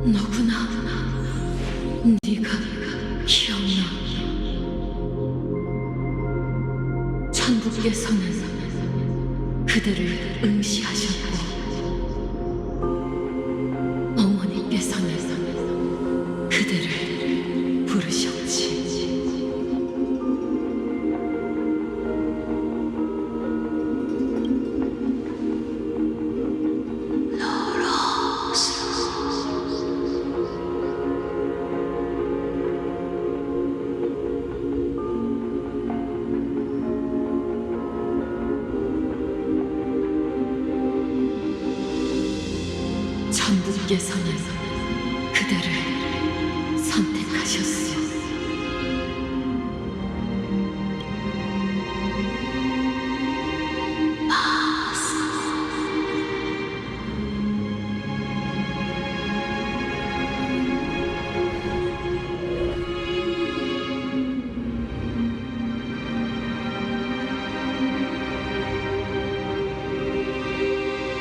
너구나. 네가 기억나. 천부께서는 그대를 응시하셨고 어머니께서는 그대를 부르셨지. 천부께서는 그대를 선택하셨어.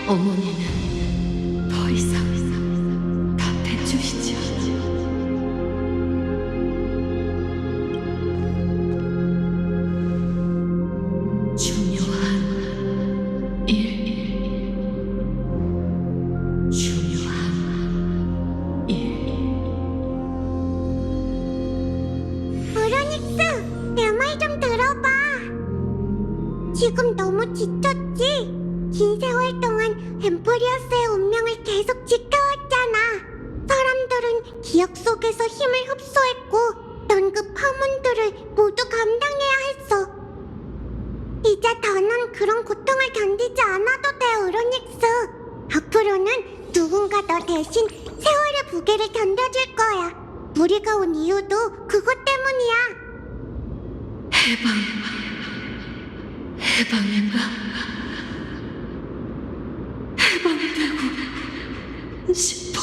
어머니는 더 이상 답해주시지 않아. 중요한 일. 브로닉스, 내 말 좀 들어봐. 지금 너무 지쳤지? 긴 세월 동안 엠프리어스의 운명을 계속 지켜왔잖아. 사람들은 기억 속에서 힘을 흡수했고 넌 그 파문들을 모두 감당해야 했어. 이제 더는 그런 고통을 견디지 않아도 돼, 브로닉스. 앞으로는 누군가 너 대신 세월의 무게를 견뎌줄 거야. 우리가 온 이유도 그것 때문이야. 해방인가? 해방되고 싶어.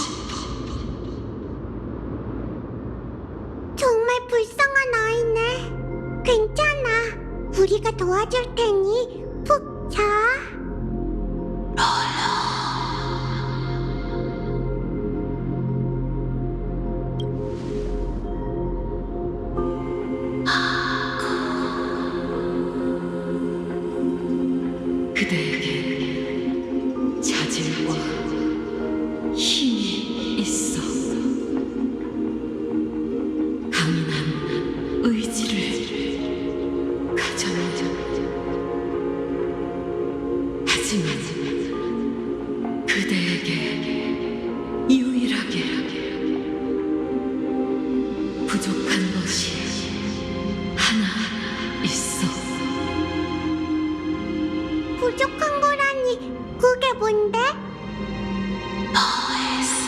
정말 불쌍한 아이네. 괜찮아. 우리가 도와줄 테니 푹 자. 그대에게 자질과 힘이 있어. 강인한 의지를 가졌네. 하지만 그대에게 유일하게 부족한 것이 하나 있어. 부족한 거라니 그게 뭔데? 너의 삶.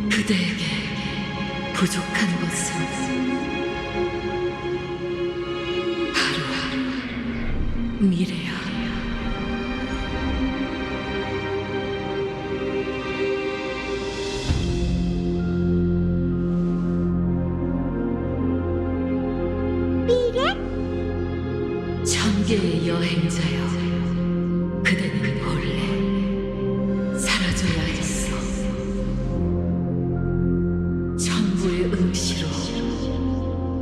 그대에게 부족한 것은 바로 미래야. 미래? 천계의 여행자여, 그대는 본래 사라져야 했어. 천부의 응시로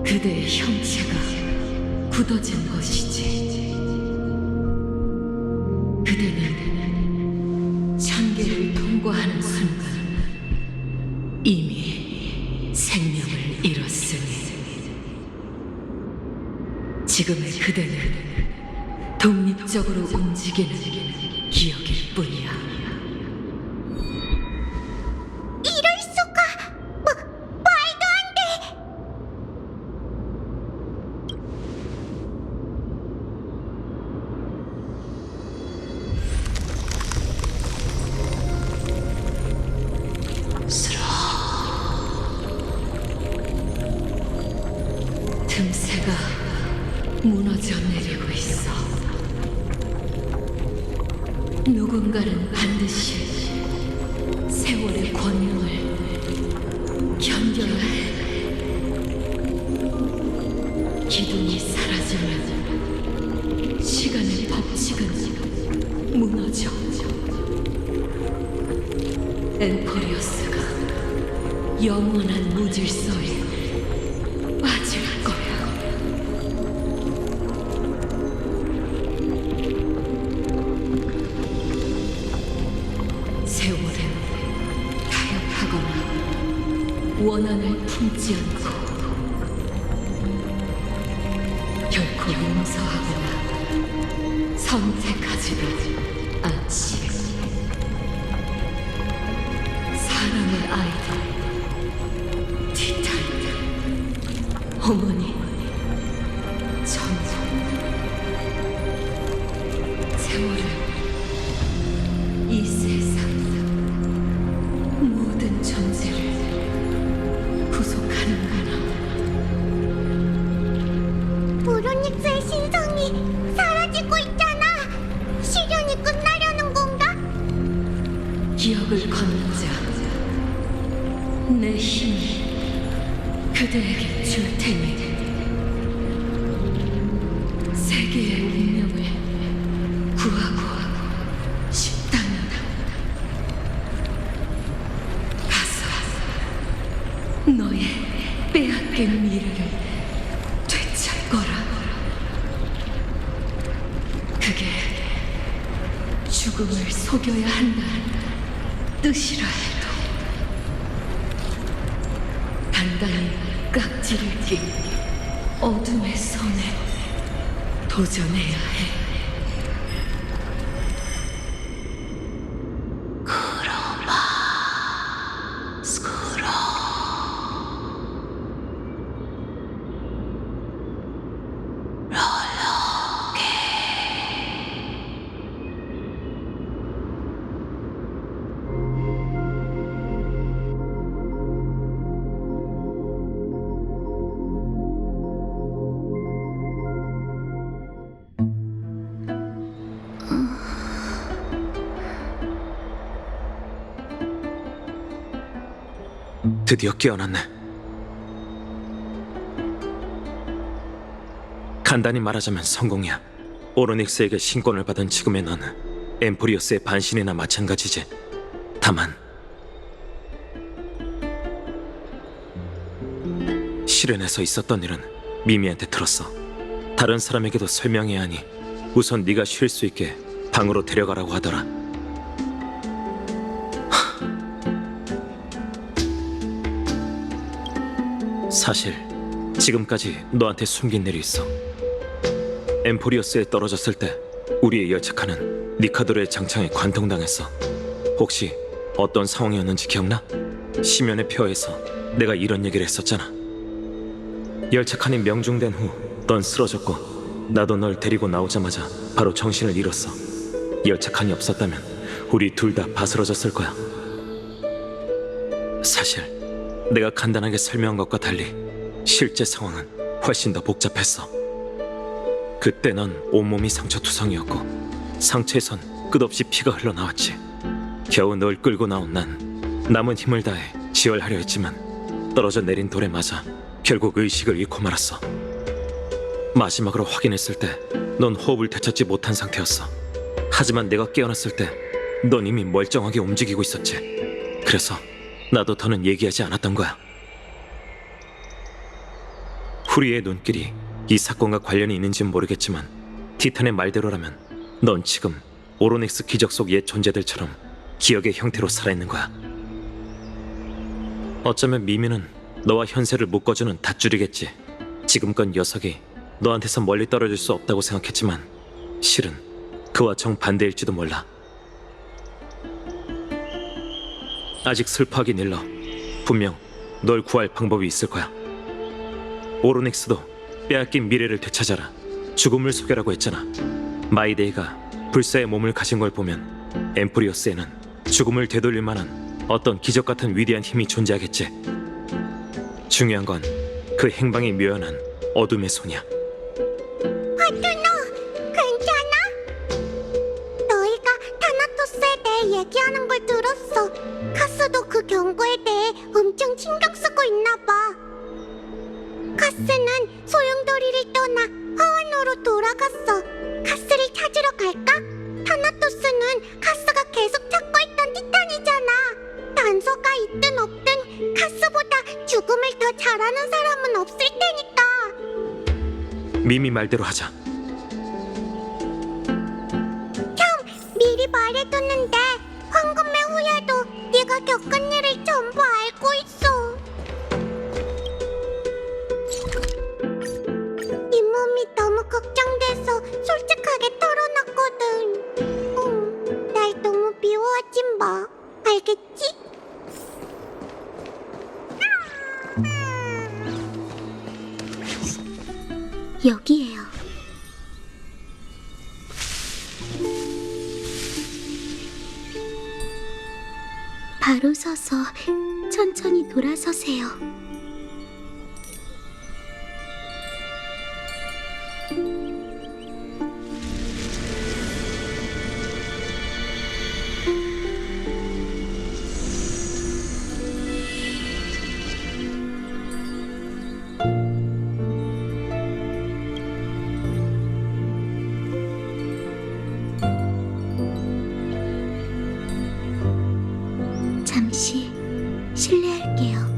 그대의 형체가 굳어진 것이지. 그대는 천계를 통과하는 순간 이미 생명을 잃었으니 지금의 그대는 독립적으로 움직이는 기억일 뿐이야. 이럴 수가! 말도 안 돼! 틈새가 무너져 내리고 있어. 누군가는 반드시 세월의 권능을 견뎌야 해. 기둥이 사라지면 시간의 법칙은 무너져. 엠포리어스가 영원한 무질서에 빠질 거야. 세월은 타협하거나 원한을 품지 않고 결코 용서하거나 선택하지도 않지. 사랑의 아이들, 티탄들, 어머니, 전부 세월은 이 세상 모든 존재를 구속하는구나. 오로닉스의 신성이 사라지고 있잖아. 시련이 끝나려는 건가? 기억을 걷는 자, 내 힘을 그대에게 줄 테니 세계의 운명을 구하고 싶다면 가서 너의 빼앗긴 미래를 되찾거라. 그게 죽음을 속여야 한다는 뜻이라 해도 단단히 깍지를 낀 어둠의 선에 도전해야 해. 드디어 깨어났네. 간단히 말하자면 성공이야. 오로닉스에게 신권을 받은 지금의 너는 엠포리어스의 반신이나 마찬가지지. 다만 실현에서 있었던 일은 미미한테 들었어. 다른 사람에게도 설명해야 하니 우선 네가 쉴 수 있게 방으로 데려가라고 하더라. 사실 지금까지 너한테 숨긴 일이 있어. 엠포리어스에 떨어졌을 때 우리의 열차칸은 니카도르의 장창에 관통당했어. 혹시 어떤 상황이었는지 기억나? 시면의 표에서 내가 이런 얘기를 했었잖아. 열차칸이 명중된 후 넌 쓰러졌고 나도 널 데리고 나오자마자 바로 정신을 잃었어. 열차칸이 없었다면 우리 둘 다 바스러졌을 거야. 사실 내가 간단하게 설명한 것과 달리 실제 상황은 훨씬 더 복잡했어. 그때 넌 온몸이 상처투성이었고 상처에선 끝없이 피가 흘러나왔지. 겨우 널 끌고 나온 난 남은 힘을 다해 지혈하려 했지만 떨어져 내린 돌에 맞아 결국 의식을 잃고 말았어. 마지막으로 확인했을 때 넌 호흡을 되찾지 못한 상태였어. 하지만 내가 깨어났을 때 넌 이미 멀쩡하게 움직이고 있었지. 그래서 나도 더는 얘기하지 않았던 거야. 후리의 눈길이 이 사건과 관련이 있는지는 모르겠지만 티탄의 말대로라면 넌 지금 오로닉스 기적 속 옛 존재들처럼 기억의 형태로 살아있는 거야. 어쩌면 미미는 너와 현세를 묶어주는 닷줄이겠지. 지금껏 녀석이 너한테서 멀리 떨어질 수 없다고 생각했지만 실은 그와 정반대일지도 몰라. 아직 슬퍼하긴 일러. 분명 널 구할 방법이 있을 거야. 오로닉스도 빼앗긴 미래를 되찾아라, 죽음을 속여라고 했잖아. 마이데이가 불사의 몸을 가진 걸 보면 엠포리어스에는 죽음을 되돌릴 만한 어떤 기적 같은 위대한 힘이 존재하겠지. 중요한 건 그 행방이 묘연한 어둠의 손이야. 파트너, 괜찮아? 너희가 타나토스에 대해 얘기하는 걸 들었어. 카스도 그 경고에 대해 엄청 신경 쓰고 있나 봐. 카스는 소용돌이를 떠나 화원으로 돌아갔어. 카스를 찾으러 갈까? 타나토스는 카스가 계속 찾고 있던 티탄이잖아. 다 말하는 사람은 없을 테니까. 미미 말대로 하자. 미리 말해두는데 황금의 후예도 네가 겪은 일을 전부 알고 있어. 네 몸이 너무 걱정돼서 솔직하게 털어놨거든. 날 너무 미워하지 마. 알겠지? 여기에요. 바로 서서 천천히 돌아서세요. 잠시 실례할게요.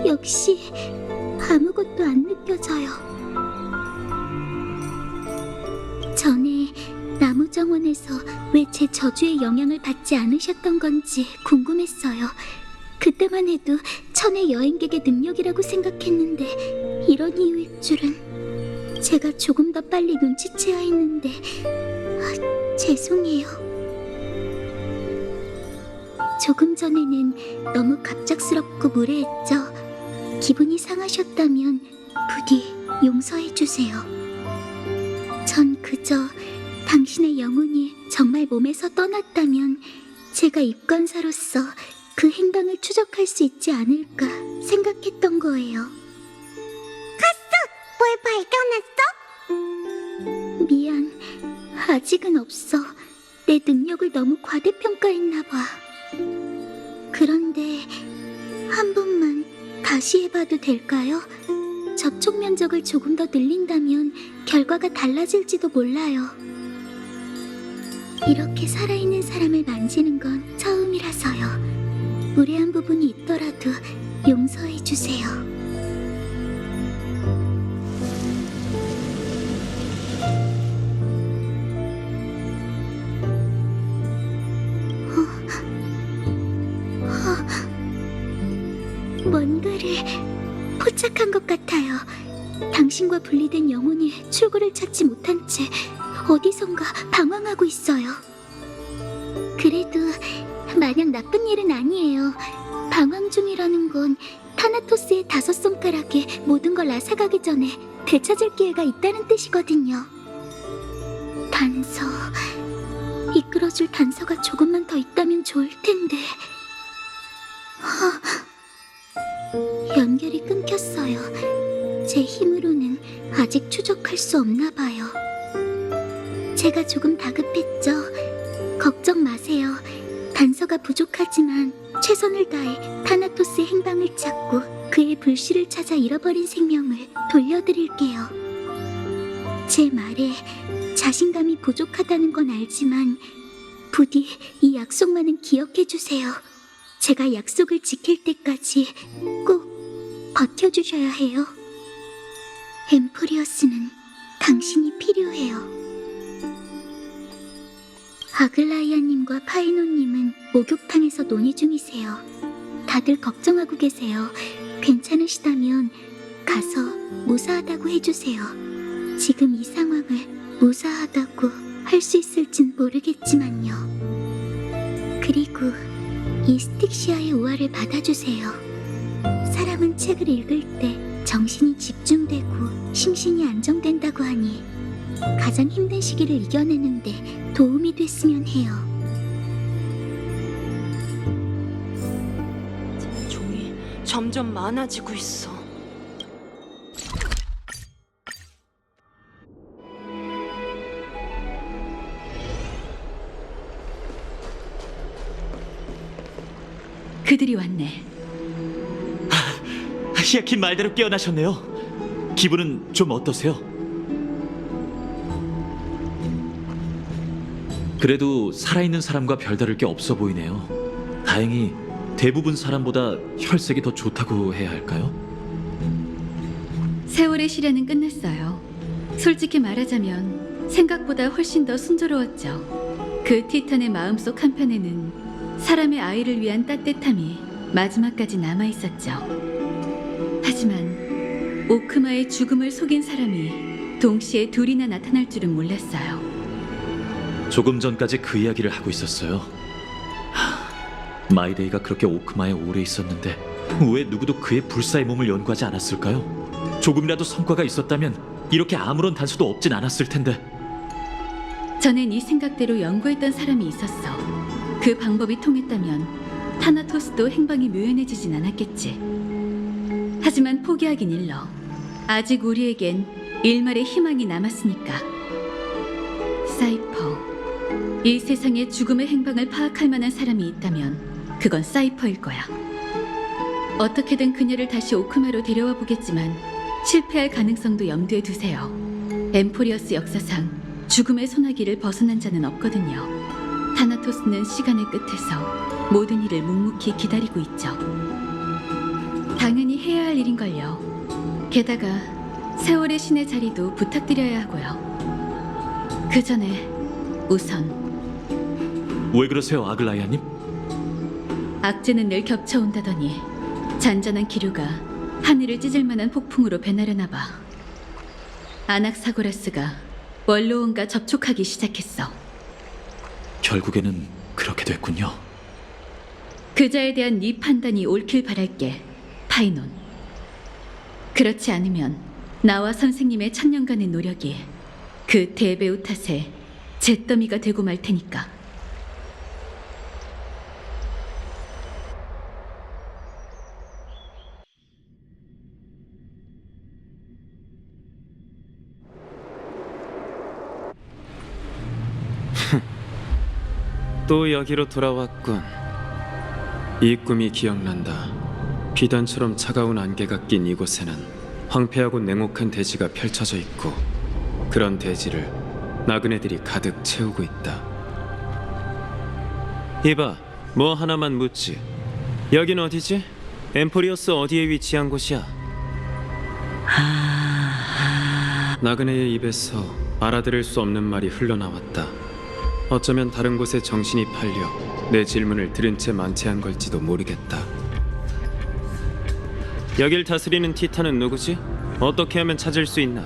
역시 아무것도 안 느껴져요. 전에 나무정원에서 왜 제 저주의 영향을 받지 않으셨던 건지 궁금했어요. 그때만 해도 천의 여행객의 능력이라고 생각했는데 이런 이유일 줄은. 제가 조금 더 빨리 눈치채야 했는데 죄송해요. 조금 전에는 너무 갑작스럽고 무례했죠. 기분이 상하셨다면 부디 용서해주세요. 전 그저 당신의 영혼이 정말 몸에서 떠났다면 제가 입관사로서 그 행방을 추적할 수 있지 않을까 생각했던 거예요. 뭘 발견했어? 미안, 아직은 없어. 내 능력을 너무 과대평가했나 봐. 그런데 한 번만 다시 해봐도 될까요? 접촉 면적을 조금 더 늘린다면 결과가 달라질지도 몰라요. 이렇게 살아있는 사람을 만지는 건 처음이라서요. 무례한 부분이 있더라도 용서해주세요. 뭔가를 포착한 것 같아요. 당신과 분리된 영혼이 출구를 찾지 못한 채 어디선가 방황하고 있어요. 그래도 마냥 나쁜 일은 아니에요. 방황 중이라는 건 타나토스의 5손가락에 모든 걸 앗아가기 전에 되찾을 기회가 있다는 뜻이거든요. 단서, 이끌어줄 단서가 조금만 더 있다면 좋을 텐데. 연결이 끊겼어요. 제 힘으로는 아직 추적할 수 없나 봐요. 제가 조금 다급했죠. 걱정 마세요. 단서가 부족하지만 최선을 다해 타나토스의 행방을 찾고 그의 불씨를 찾아 잃어버린 생명을 돌려드릴게요. 제 말에 자신감이 부족하다는 건 알지만 부디 이 약속만은 기억해주세요. 제가 약속을 지킬 때까지 꼭 버텨주셔야 해요. 엠포리어스는 당신이 필요해요. 아글라이아님과 파이노님은 목욕탕에서 논의 중이세요. 다들 걱정하고 계세요. 괜찮으시다면 가서 무사하다고 해주세요. 지금 이 상황을 무사하다고 할 수 있을진 모르겠지만요. 그리고 이 스틱시아의 우화를 받아주세요. 사람은 책을 읽을 때 정신이 집중되고 심신이 안정된다고 하니 가장 힘든 시기를 이겨내는데 도움이 됐으면 해요. 종이 점점 많아지고 있어. 그들이 왔네. 히아킨 말대로 깨어나셨네요. 기분은 좀 어떠세요? 그래도 살아있는 사람과 별다를 게 없어 보이네요. 다행히 대부분 사람보다 혈색이 더 좋다고 해야 할까요? 세월의 시련은 끝났어요. 솔직히 말하자면 생각보다 훨씬 더 순조로웠죠. 그 티탄의 마음속 한편에는 사람의 아이를 위한 따뜻함이 마지막까지 남아있었죠. 하지만 오크마의 죽음을 속인 사람이 동시에 둘이나 나타날 줄은 몰랐어요. 조금 전까지 그 이야기를 하고 있었어요. 마이데이가 그렇게 오크마에 오래 있었는데 왜 누구도 그의 불사의 몸을 연구하지 않았을까요? 조금이라도 성과가 있었다면 이렇게 아무런 단서도 없진 않았을 텐데. 전엔 이 생각대로 연구했던 사람이 있었어. 그 방법이 통했다면 타나토스도 행방이 묘연해지진 않았겠지. 하지만 포기하긴 일러. 아직 우리에겐 일말의 희망이 남았으니까. 사이퍼. 이 세상에 죽음의 행방을 파악할 만한 사람이 있다면 그건 사이퍼일 거야. 어떻게든 그녀를 다시 오크마로 데려와 보겠지만 실패할 가능성도 염두에 두세요. 엠포리어스 역사상 죽음의 소나기를 벗어난 자는 없거든요. 타나토스는 시간의 끝에서 모든 일을 묵묵히 기다리고 있죠. 당연히 해야 할 일인걸요. 게다가 세월의 신의 자리도 부탁드려야 하고요. 그 전에 우선 왜 그러세요, 아글라이아님? 악재는 늘 겹쳐온다더니 잔잔한 기류가 하늘을 찢을 만한 폭풍으로 변하려나 봐. 아낙사고라스가 원로원과 접촉하기 시작했어. 결국에는 그렇게 됐군요. 그자에 대한 네 판단이 옳길 바랄게, 파이논. 그렇지 않으면 나와 선생님의 천년간의 노력이 그 대배우 탓에 잿더미가 되고 말 테니까. 또 여기로 돌아왔군. 이 꿈이 기억난다. 비단처럼 차가운 안개가 낀 이곳에는 황폐하고 냉혹한 대지가 펼쳐져 있고 그런 대지를 나그네들이 가득 채우고 있다. 이봐, 뭐 하나만 묻지. 여긴 어디지? 엠포리어스 어디에 위치한 곳이야? 나그네의 입에서 알아들을 수 없는 말이 흘러나왔다. 어쩌면 다른 곳에 정신이 팔려 내 질문을 들은 채 만체한 걸지도 모르겠다. 여길 다스리는 티탄은 누구지? 어떻게 하면 찾을 수 있나?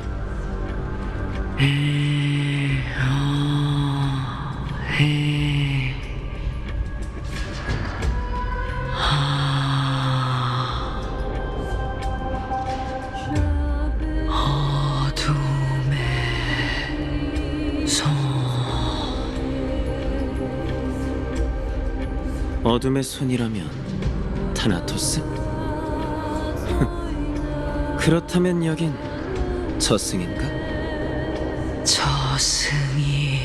어둠의 손이라면 타나토스? 그렇다면 여긴 저승인가? 저승이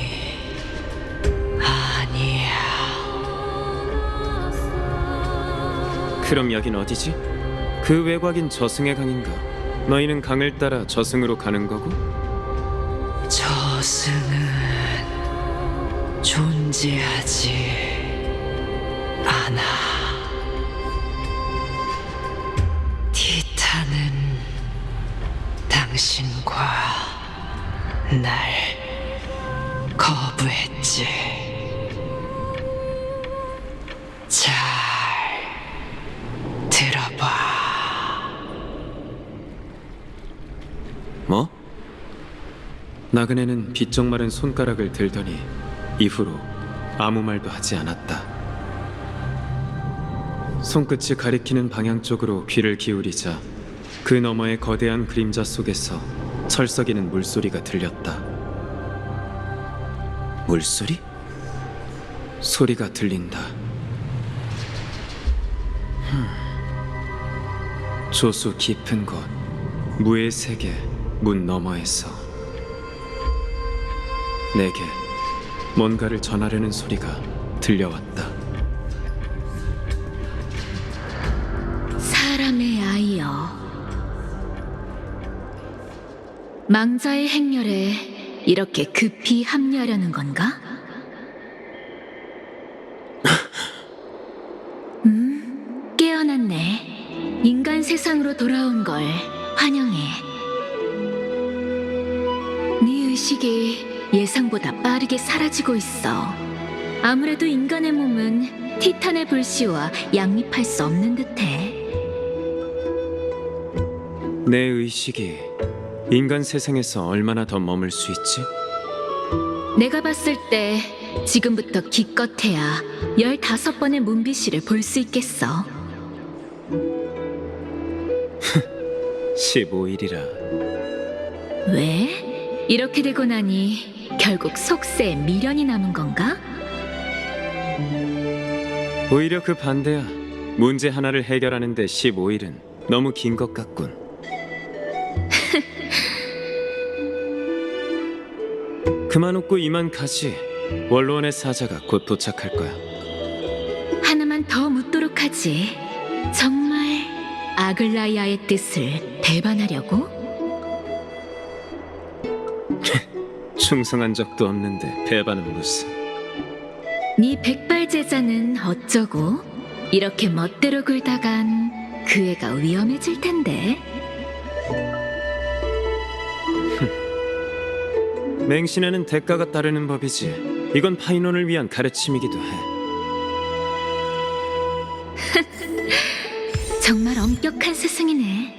아니야. 그럼 여긴 어디지? 그 외곽인 저승의 강인가? 너희는 강을 따라 저승으로 가는 거고? 저승은 존재하지 않아. 티탄은 당신과 날 거부했지. 잘 들어봐. 뭐? 나그네는 비쩍 마른 손가락을 들더니 이후로 아무 말도 하지 않았다. 손끝이 가리키는 방향 쪽으로 귀를 기울이자 그 너머의 거대한 그림자 속에서 철썩이는 물소리가 들렸다. 물소리? 소리가 들린다. 조수 깊은 곳, 무의 세계 문 너머에서 내게 뭔가를 전하려는 소리가 들려왔다. 망자의 행렬에 이렇게 급히 합류하려는 건가? 깨어났네. 인간 세상으로 돌아온 걸 환영해. 네 의식이 예상보다 빠르게 사라지고 있어. 아무래도 인간의 몸은 티탄의 불씨와 양립할 수 없는 듯해. 내 의식이 인간 세상에서 얼마나 더 머물 수 있지? 내가 봤을 때 지금부터 기껏해야 15번의 문비시를 볼 수 있겠어. 15일이라. 왜? 이렇게 되고 나니 결국 속세에 미련이 남은 건가? 오히려 그 반대야. 문제 하나를 해결하는데 15일은 너무 긴 것 같군. 그만 웃고 이만 가지. 원로원의 사자가 곧 도착할 거야. 하나만 더 묻도록 하지. 정말 아글라이아의 뜻을 배반하려고? 충성한 적도 없는데 배반은 무슨. 네 백발 제자는 어쩌고? 이렇게 멋대로 굴다간 그 애가 위험해질 텐데. 맹신에는 대가가 따르는 법이지. 이건 파이논을 위한 가르침이기도 해. 정말 엄격한 스승이네.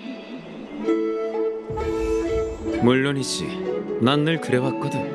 물론이지. 난 늘 그래왔거든.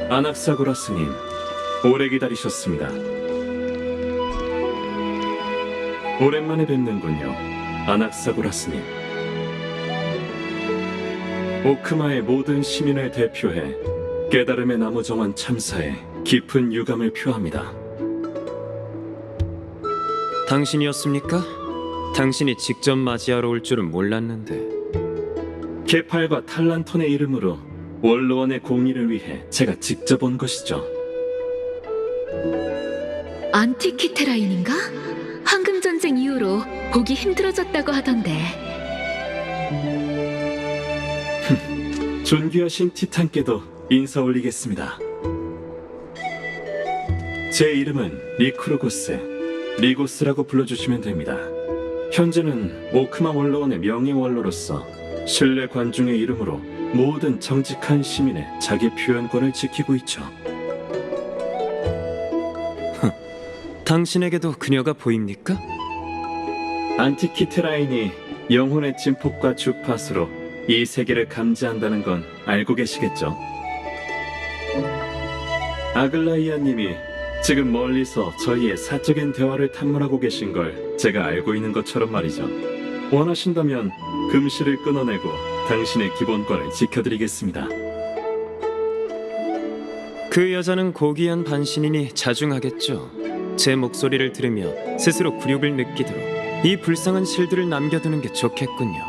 아낙사고라스님, 오래 기다리셨습니다. 오랜만에 뵙는군요, 아낙사고라스님. 오크마의 모든 시민을 대표해 깨달음의 나무 정원 참사에 깊은 유감을 표합니다. 당신이었습니까? 당신이 직접 맞이하러 올 줄은 몰랐는데. 케팔과 탈란톤의 이름으로 원로원의 공의를 위해 제가 직접 온 것이죠. 안티키테라인인가? 황금전쟁 이후로 보기 힘들어졌다고 하던데. 존귀하신 티탄께도 인사 올리겠습니다. 제 이름은 리크로고스, 리고스라고 불러주시면 됩니다. 현재는 오크마 원로원의 명예원로로서 신뢰 관중의 이름으로 모든 정직한 시민의 자기 표현권을 지키고 있죠. 당신에게도 그녀가 보입니까? 안티키테라인이 영혼의 진폭과 주파수로 이 세계를 감지한다는 건 알고 계시겠죠? 아글라이아님이 지금 멀리서 저희의 사적인 대화를 탐문하고 계신 걸 제가 알고 있는 것처럼 말이죠. 원하신다면 금실을 끊어내고 당신의 기본권을 지켜드리겠습니다. 그 여자는 고귀한 반신이니 자중하겠죠. 제 목소리를 들으며 스스로 굴욕을 느끼도록 이 불쌍한 실들을 남겨두는 게 좋겠군요.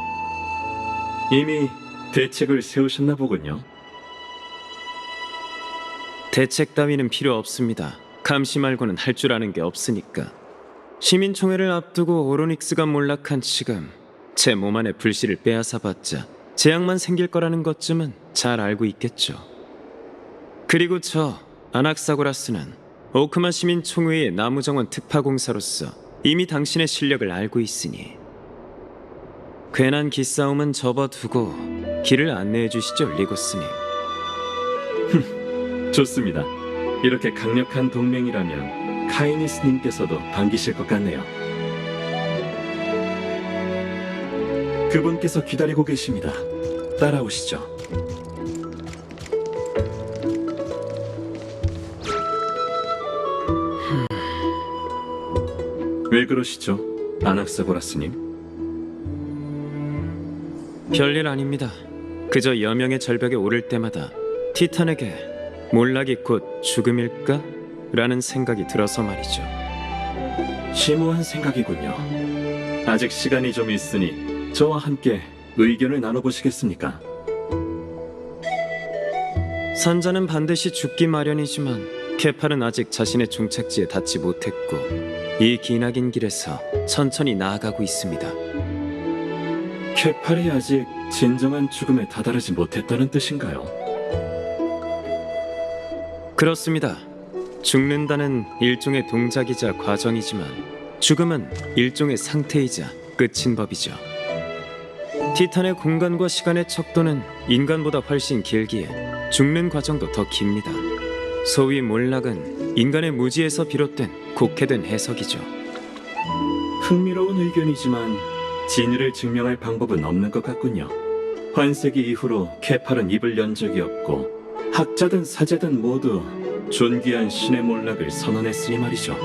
이미 대책을 세우셨나 보군요. 대책 따위는 필요 없습니다. 감시 말고는 할 줄 아는 게 없으니까. 시민총회를 앞두고 오로닉스가 몰락한 지금 제 몸 안에 불씨를 빼앗아봤자 재앙만 생길 거라는 것쯤은 잘 알고 있겠죠. 그리고 저 아낙사고라스는 오크마 시민총회의 나무정원 특파공사로서 이미 당신의 실력을 알고 있으니 괜한 기싸움은 접어두고 길을 안내해 주시죠, 리고스님. 좋습니다. 이렇게 강력한 동맹이라면 카이니스님께서도 반기실 것 같네요. 그분께서 기다리고 계십니다. 따라오시죠. 왜 그러시죠, 아낙사고라스님? 별일 아닙니다. 그저 여명의 절벽에 오를 때마다 티탄에게 몰락이 곧 죽음일까? 라는 생각이 들어서 말이죠. 심오한 생각이군요. 아직 시간이 좀 있으니 저와 함께 의견을 나눠보시겠습니까? 산자는 반드시 죽기 마련이지만 케팔은 아직 자신의 종착지에 닿지 못했고 이 기나긴 길에서 천천히 나아가고 있습니다. 케팔이 아직 진정한 죽음에 다다르지 못했다는 뜻인가요? 그렇습니다. 죽는다는 일종의 동작이자 과정이지만 죽음은 일종의 상태이자 끝인 법이죠. 티탄의 공간과 시간의 척도는 인간보다 훨씬 길기에 죽는 과정도 더 깁니다. 소위 몰락은 인간의 무지에서 비롯된 곡해된 해석이죠. 흥미로운 의견이지만 진위를 증명할 방법은 없는 것 같군요. 환세기 이후로 케팔은 입을 연 적이 없고 학자든 사제든 모두 존귀한 신의 몰락을 선언했으니 말이죠.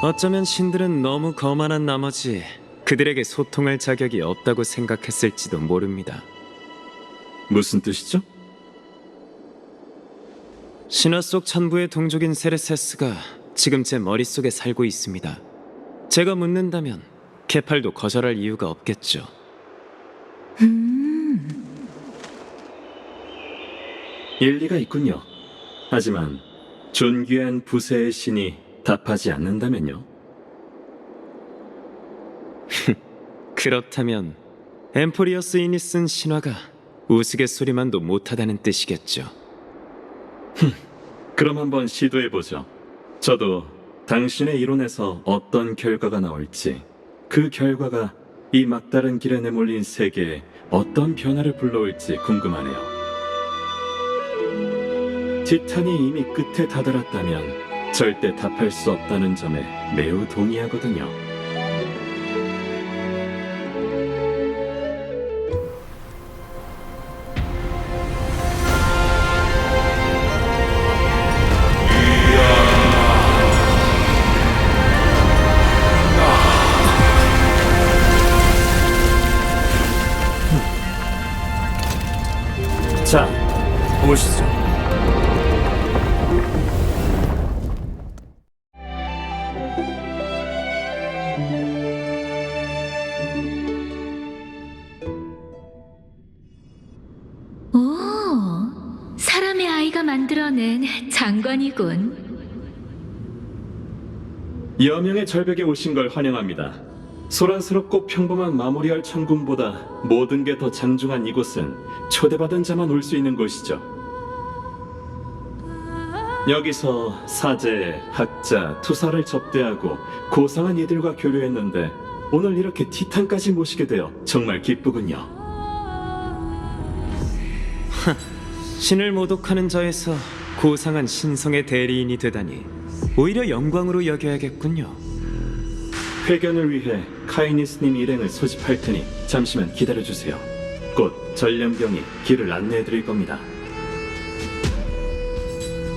어쩌면 신들은 너무 거만한 나머지 그들에게 소통할 자격이 없다고 생각했을지도 모릅니다. 무슨 뜻이죠? 신화 속 천부의 동족인 세르세스가 지금 제 머릿속에 살고 있습니다. 제가 묻는다면 케팔도 거절할 이유가 없겠죠. 일리가 있군요. 하지만 존귀한 부세의 신이 답하지 않는다면요? 그렇다면 엠포리어스인이 쓴 신화가 우스갯소리만도 못하다는 뜻이겠죠. 그럼 한번 시도해보죠. 저도 당신의 이론에서 어떤 결과가 나올지, 그 결과가 이 막다른 길에 내몰린 세계에 어떤 변화를 불러올지 궁금하네요. 티탄이 이미 끝에 다다랐다면 절대 답할 수 없다는 점에 매우 동의하거든요. 자, 보시죠. 오, 사람의 아이가 만들어낸 장관이군. 여명의 절벽에 오신 걸 환영합니다. 소란스럽고 평범한 마모리알 천궁보다 모든 게 더 장중한 이곳은 초대받은 자만 올 수 있는 곳이죠. 여기서 사제, 학자, 투사를 접대하고 고상한 이들과 교류했는데 오늘 이렇게 티탄까지 모시게 되어 정말 기쁘군요. 신을 모독하는 자에서 고상한 신성의 대리인이 되다니 오히려 영광으로 여겨야겠군요. 회견을 위해 카이니스님 일행을 소집할 테니 잠시만 기다려주세요. 곧 전령병이 길을 안내해드릴 겁니다.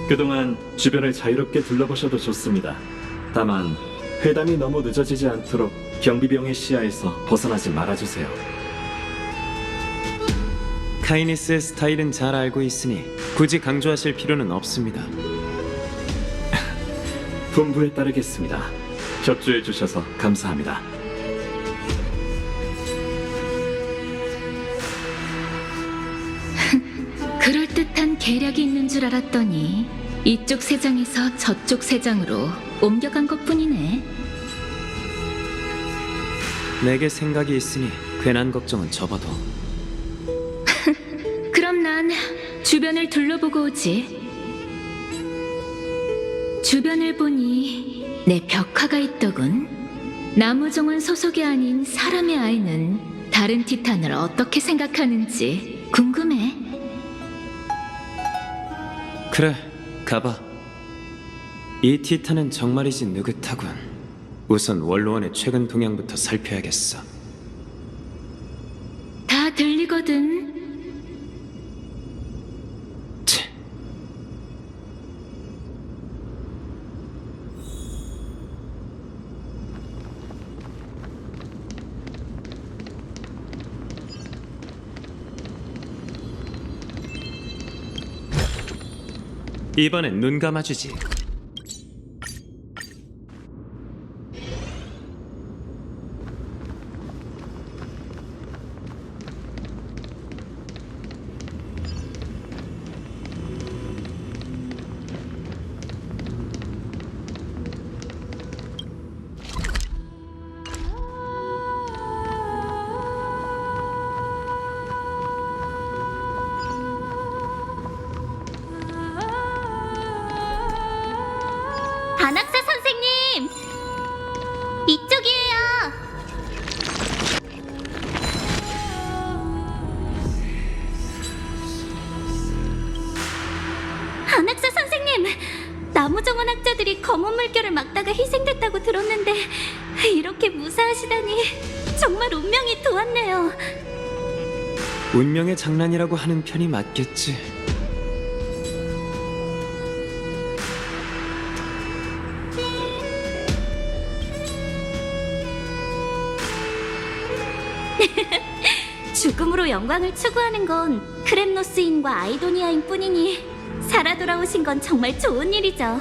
그동안 주변을 자유롭게 둘러보셔도 좋습니다. 다만 회담이 너무 늦어지지 않도록 경비병의 시야에서 벗어나지 말아주세요. 카이니스의 스타일은 잘 알고 있으니 굳이 강조하실 필요는 없습니다. 분부에 따르겠습니다. 협조해 주셔서 감사합니다. 그럴듯한 계략이 있는 줄 알았더니 이쪽 세장에서 저쪽 세장으로 옮겨간 것뿐이네. 내게 생각이 있으니 괜한 걱정은 접어도. 그럼 난 주변을 둘러보고 오지. 주변을 보니 내 벽화가 있더군. 나무종은 소속이 아닌 사람의 아이는 다른 티탄을 어떻게 생각하는지 궁금해. 그래, 가봐. 이 티탄은 정말이지 느긋하군. 우선 원로원의 최근 동향부터 살펴야겠어. 다 들리거든. 치. 이번엔 눈 감아주지. 안학사 선생님! 이쪽이에요! 안학사 선생님! 나무정원 학자들이 검은 물결을 막다가 희생됐다고 들었는데 이렇게 무사하시다니 정말 운명이 도왔네요. 운명의 장난이라고 하는 편이 맞겠지. 죽음으로 영광을 추구하는 건 크렘노스인과 아이도니아인 뿐이니 살아 돌아오신 건 정말 좋은 일이죠.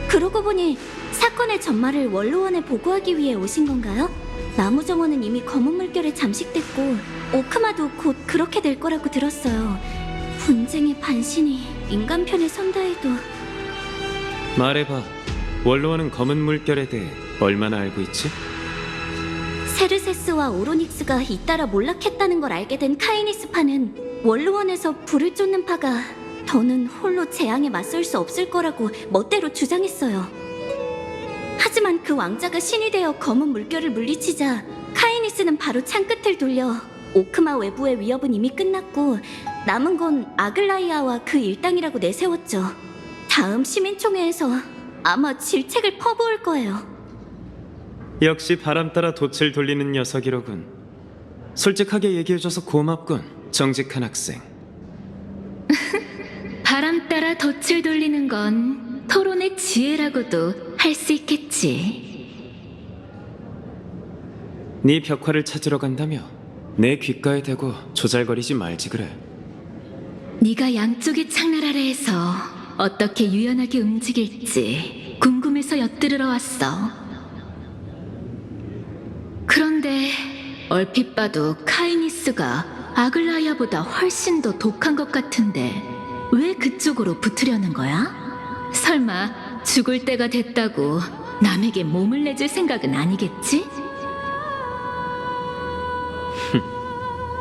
그러고 보니 사건의 전말을 원로원에 보고하기 위해 오신 건가요? 나무정원은 이미 검은 물결에 잠식됐고 오크마도 곧 그렇게 될 거라고 들었어요. 분쟁의 반신이 인간 편에 선다 해도 말해봐. 원로원은 검은 물결에 대해 얼마나 알고 있지? 세르세스와 오로닉스가 잇따라 몰락했다는 걸 알게 된 카이니스파는 원로원에서 불을 쫓는 파가 더는 홀로 재앙에 맞설 수 없을 거라고 멋대로 주장했어요. 하지만 그 왕자가 신이 되어 검은 물결을 물리치자 카이니스는 바로 창끝을 돌려 오크마 외부의 위협은 이미 끝났고 남은 건 아글라이아와 그 일당이라고 내세웠죠. 다음 시민총회에서 아마 질책을 퍼부을 거예요. 역시 바람 따라 돛을 돌리는 녀석이로군. 솔직하게 얘기해줘서 고맙군, 정직한 학생. 바람 따라 돛을 돌리는 건 토론의 지혜라고도 할 수 있겠지. 네 벽화를 찾으러 간다며 내 귓가에 대고 조잘거리지 말지 그래. 네가 양쪽의 창날 아래에서 어떻게 유연하게 움직일지 궁금해서 엿들으러 왔어. 그런데 얼핏 봐도 카이니스가 아글라이아보다 훨씬 더 독한 것 같은데 왜 그쪽으로 붙으려는 거야? 설마 죽을 때가 됐다고 남에게 몸을 내줄 생각은 아니겠지?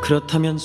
그렇다면